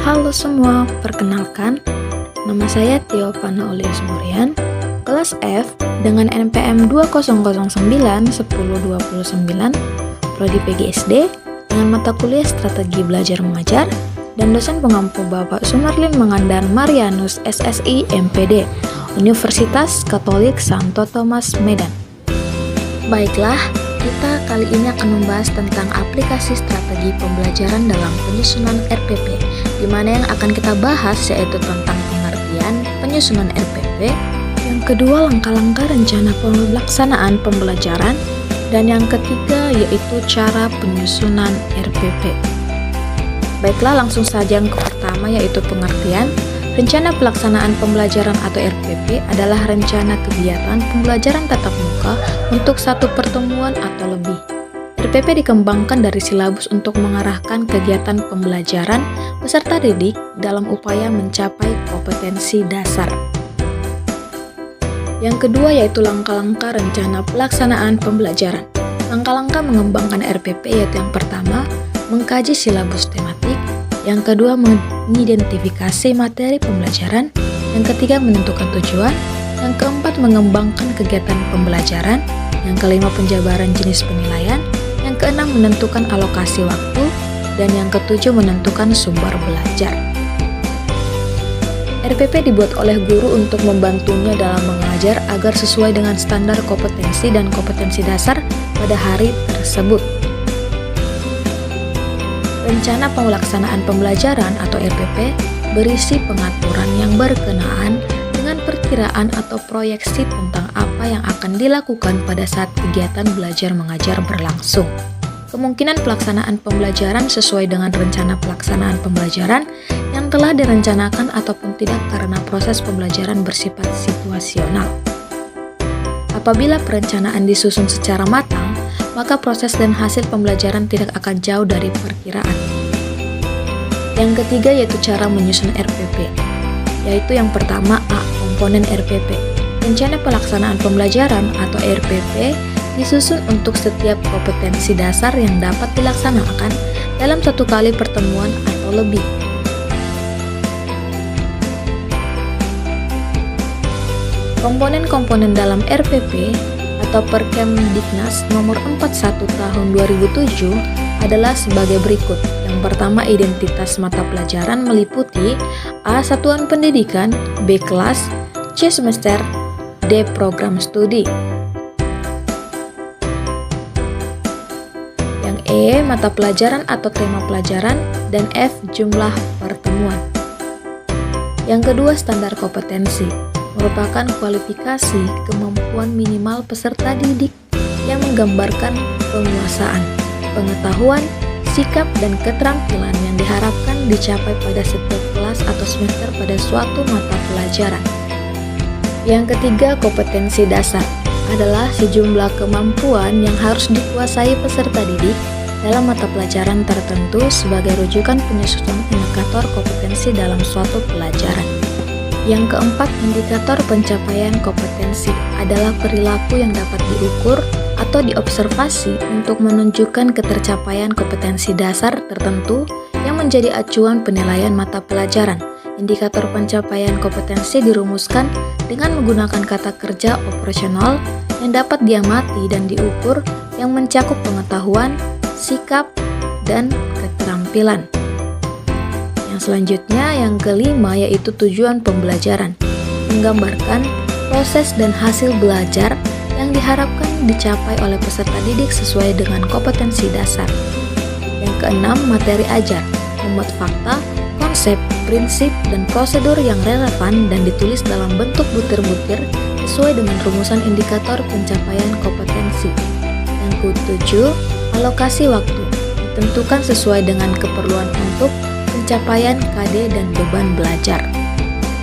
Halo semua, perkenalkan, nama saya Tio Pana Olius Murian, kelas F dengan NPM 2009-1029, Prodi PGSD dengan mata kuliah Strategi Belajar Mengajar, dan dosen pengampu Bapak Sumarlin Mangandan Marianus SSI MPD, Universitas Katolik Santo Thomas Medan. Baiklah, kita kali ini akan membahas tentang aplikasi strategi pembelajaran dalam penyusunan RPP, di mana yang akan kita bahas yaitu tentang pengertian penyusunan RPP, yang kedua langkah-langkah rencana pelaksanaan pembelajaran, dan yang ketiga yaitu cara penyusunan RPP. Baiklah, langsung saja yang pertama yaitu pengertian. Rencana pelaksanaan pembelajaran atau RPP adalah rencana kegiatan pembelajaran tatap muka untuk satu pertemuan atau lebih. RPP dikembangkan dari silabus untuk mengarahkan kegiatan pembelajaran peserta didik dalam upaya mencapai kompetensi dasar. Yang kedua yaitu langkah-langkah rencana pelaksanaan pembelajaran. Langkah-langkah mengembangkan RPP yaitu yang pertama, mengkaji silabus tematik, yang kedua mengidentifikasi materi pembelajaran, yang ketiga menentukan tujuan, yang keempat mengembangkan kegiatan pembelajaran, yang kelima penjabaran jenis penilaian, yang keenam menentukan alokasi waktu, dan yang ketujuh menentukan sumber belajar. RPP dibuat oleh guru untuk membantunya dalam mengajar agar sesuai dengan standar kompetensi dan kompetensi dasar pada hari tersebut. Rencana pelaksanaan pembelajaran atau RPP berisi pengaturan yang berkenaan dengan perkiraan atau proyeksi tentang apa yang akan dilakukan pada saat kegiatan belajar mengajar berlangsung. Kemungkinan pelaksanaan pembelajaran sesuai dengan rencana pelaksanaan pembelajaran yang telah direncanakan ataupun tidak karena proses pembelajaran bersifat situasional. Apabila perencanaan disusun secara matang, maka proses dan hasil pembelajaran tidak akan jauh dari perkiraan. Yang ketiga yaitu cara menyusun RPP, yaitu yang pertama A. Komponen RPP. Rencana pelaksanaan pembelajaran atau RPP disusun untuk setiap kompetensi dasar yang dapat dilaksanakan dalam satu kali pertemuan atau lebih. Komponen-komponen dalam RPP atau Perkemdiknas nomor 41 tahun 2007 adalah sebagai berikut. Yang pertama, identitas mata pelajaran meliputi A. Satuan pendidikan, B. kelas, C. semester, D. program studi. Yang E. mata pelajaran atau tema pelajaran, dan F. jumlah pertemuan. Yang kedua, standar kompetensi merupakan kualifikasi kemampuan minimal peserta didik yang menggambarkan penguasaan, pengetahuan, sikap, dan keterampilan yang diharapkan dicapai pada setiap kelas atau semester pada suatu mata pelajaran. Yang ketiga, kompetensi dasar adalah sejumlah kemampuan yang harus dikuasai peserta didik dalam mata pelajaran tertentu sebagai rujukan penyusunan indikator kompetensi dalam suatu pelajaran. Yang keempat, indikator pencapaian kompetensi adalah perilaku yang dapat diukur atau diobservasi untuk menunjukkan ketercapaian kompetensi dasar tertentu yang menjadi acuan penilaian mata pelajaran. Indikator pencapaian kompetensi dirumuskan dengan menggunakan kata kerja operasional yang dapat diamati dan diukur yang mencakup pengetahuan, sikap, dan keterampilan. Selanjutnya, yang kelima yaitu tujuan pembelajaran, menggambarkan proses dan hasil belajar yang diharapkan dicapai oleh peserta didik sesuai dengan kompetensi dasar. Yang keenam, materi ajar, membuat fakta, konsep, prinsip, dan prosedur yang relevan dan ditulis dalam bentuk butir-butir sesuai dengan rumusan indikator pencapaian kompetensi. Yang ketujuh, alokasi waktu, ditentukan sesuai dengan keperluan untuk pencapaian KD dan beban belajar.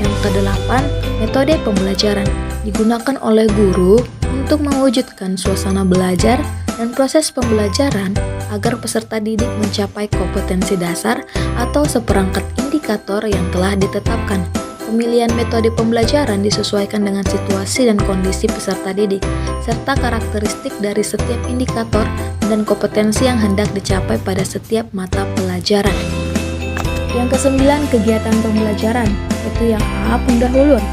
Yang kedelapan, metode pembelajaran digunakan oleh guru untuk mewujudkan suasana belajar dan proses pembelajaran agar peserta didik mencapai kompetensi dasar atau seperangkat indikator yang telah ditetapkan. Pemilihan metode pembelajaran disesuaikan dengan situasi dan kondisi peserta didik, serta karakteristik dari setiap indikator dan kompetensi yang hendak dicapai pada setiap mata pelajaran. Yang kesembilan, kegiatan pembelajaran, yaitu yang A, pendahuluan.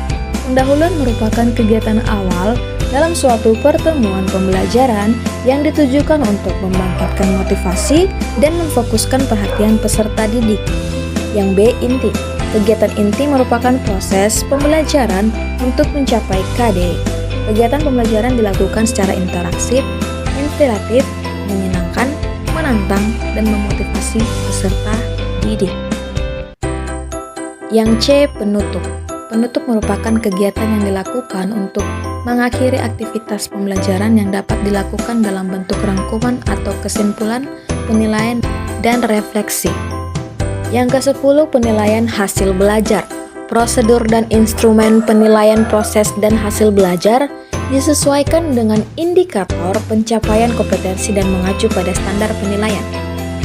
Pendahuluan merupakan kegiatan awal dalam suatu pertemuan pembelajaran yang ditujukan untuk membangkitkan motivasi dan memfokuskan perhatian peserta didik. Yang B, inti. Kegiatan inti merupakan proses pembelajaran untuk mencapai KD. Kegiatan pembelajaran dilakukan secara interaktif, inspiratif, menyenangkan, menantang, dan memotivasi peserta didik. Yang C, penutup. Penutup merupakan kegiatan yang dilakukan untuk mengakhiri aktivitas pembelajaran yang dapat dilakukan dalam bentuk rangkuman atau kesimpulan, penilaian, dan refleksi. Yang ke-10, penilaian hasil belajar. Prosedur dan instrumen penilaian proses dan hasil belajar disesuaikan dengan indikator pencapaian kompetensi dan mengacu pada standar penilaian.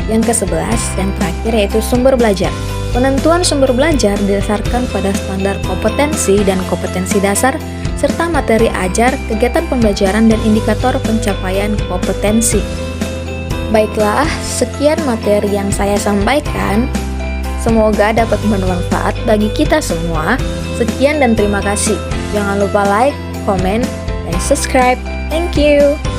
Yang ke-11, yang terakhir, yaitu sumber belajar. Penentuan sumber belajar didasarkan pada standar kompetensi dan kompetensi dasar, serta materi ajar, kegiatan pembelajaran, dan indikator pencapaian kompetensi. Baiklah, sekian materi yang saya sampaikan. Semoga dapat bermanfaat bagi kita semua. Sekian dan terima kasih. Jangan lupa like, komen, dan subscribe. Thank you.